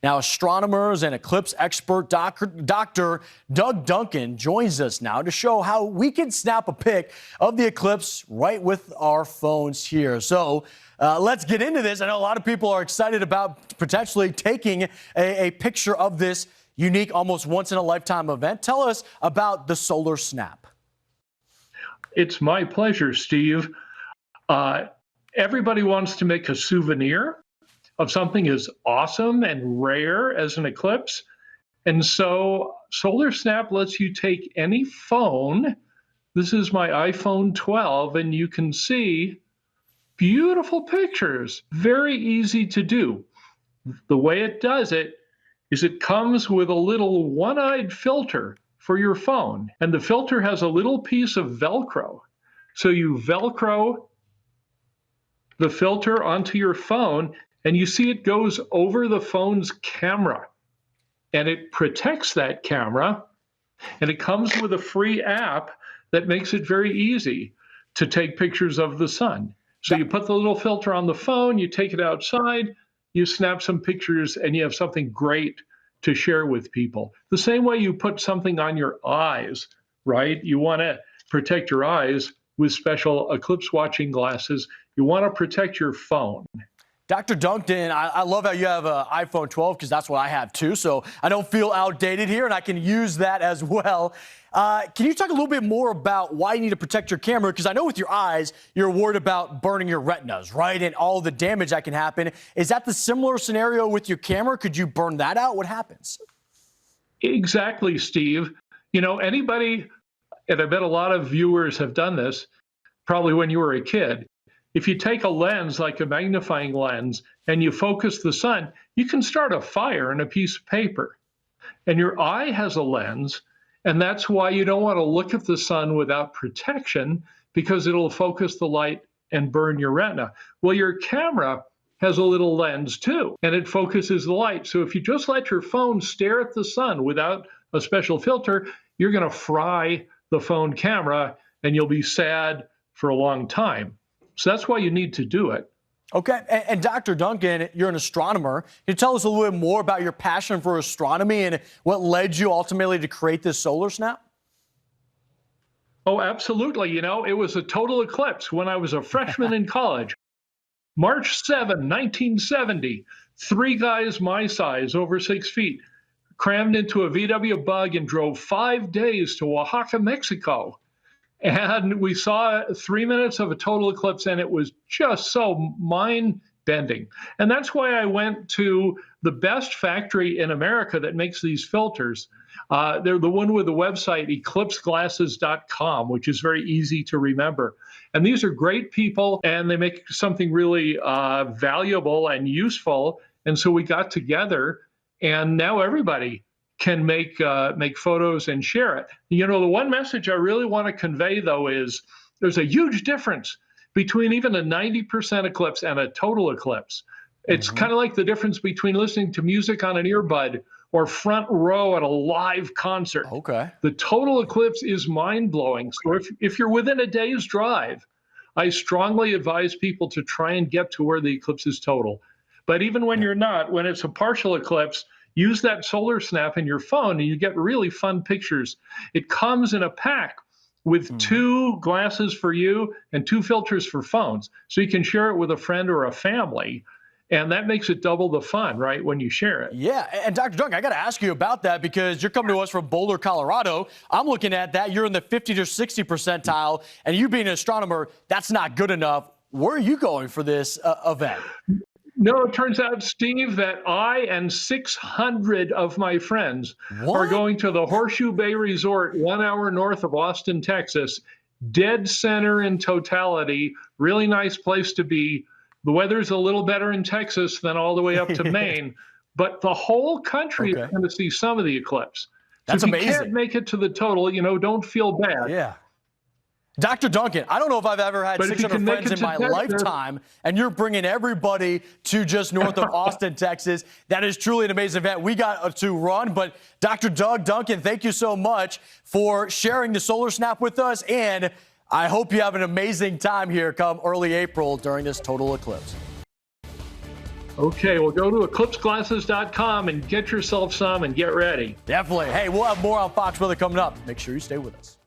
Now, astronomers and eclipse expert Dr. Doug Duncan joins us now to show how we can snap a pic of the eclipse right with our phones here. So let's get into this. I know a lot of people are excited about potentially taking a picture of this unique, almost once-in-a-lifetime event. Tell us about the Solar Snap. It's my pleasure, Steve. Everybody wants to make a souvenir of something as awesome and rare as an eclipse. And so Solar Snap lets you take any phone. This is my iPhone 12, and you can see beautiful pictures. Very easy to do. The way it does it is it comes with a little one-eyed filter for your phone. And the filter has a little piece of Velcro. So you Velcro the filter onto your phone, and you see it goes over the phone's camera. And it protects that camera. And it comes with a free app that makes it very easy to take pictures of the sun. So you put the little filter on the phone, you take it outside, you snap some pictures, and you have something great to share with people. The same way you put something on your eyes, right? You want to protect your eyes with special eclipse watching glasses. You want to protect your phone. Dr. Duncan, I love how you have an iPhone 12 because that's what I have too, so I don't feel outdated here and I can use that as well. Can you talk a little bit more about why you need to protect your camera? Because I know with your eyes, you're worried about burning your retinas, right? And all the damage that can happen. Is that the similar scenario with your camera? Could you burn that out? What happens? Exactly, Steve. You know, anybody, and I bet a lot of viewers have done this, probably when you were a kid. If you take a lens like a magnifying lens and you focus the sun, you can start a fire in a piece of paper. And your eye has a lens, and that's why you don't want to look at the sun without protection, because it'll focus the light and burn your retina. Well, your camera has a little lens too, and it focuses the light. So if you just let your phone stare at the sun without a special filter, you're going to fry the phone camera and you'll be sad for a long time. So that's why you need to do it. Okay. And Dr. Duncan, you're an astronomer. Can you tell us a little bit more about your passion for astronomy and what led you ultimately to create this Solar Snap? Oh, absolutely. You know, it was a total eclipse when I was a freshman in college. March 7, 1970, three guys my size, over 6 feet, crammed into a VW Bug and drove 5 days to Oaxaca, Mexico. And we saw 3 minutes of a total eclipse, and it was just so mind-bending. And that's why I went to the best factory in America that makes these filters. They're the one with the website, EclipseGlasses.com, which is very easy to remember. And these are great people, and they make something really valuable and useful. And so we got together, and now everybody can make photos and share it. You know, the one message I really want to convey, though, is there's a huge difference between even a 90% eclipse and a total eclipse. It's kind of like the difference between listening to music on an earbud or front row at a live concert. Okay. The total eclipse is mind-blowing. So if you're within a day's drive, I strongly advise people to try and get to where the eclipse is total. But even when you're not, when it's a partial eclipse, use that Solar Snap in your phone and you get really fun pictures. It comes in a pack with 2 glasses for you and 2 filters for phones. So you can share it with a friend or a family. And that makes it double the fun, right, when you share it. Yeah, and Dr. Duncan, I got to ask you about that because you're coming to us from Boulder, Colorado. I'm looking at that. You're in the 50 to 60 percentile, and you being an astronomer, that's not good enough. Where are you going for this event? No, it turns out, Steve, that I and 600 of my friends are going to the Horseshoe Bay Resort, 1 hour north of Austin, Texas. Dead center in totality, really nice place to be. The weather's a little better in Texas than all the way up to Maine, but the whole country is going to see some of the eclipse. That's so if amazing. You can't make it to the total, you know, don't feel bad. Yeah. Dr. Duncan, I don't know if I've ever had 600 friends in my lifetime, and you're bringing everybody to just north of Austin, Texas. That is truly an amazing event. We got to run, but Dr. Doug Duncan, thank you so much for sharing the Solar Snap with us, and I hope you have an amazing time here come early April during this total eclipse. Okay, well, go to EclipseGlasses.com and get yourself some and get ready. Definitely. Hey, we'll have more on Fox Weather coming up. Make sure you stay with us.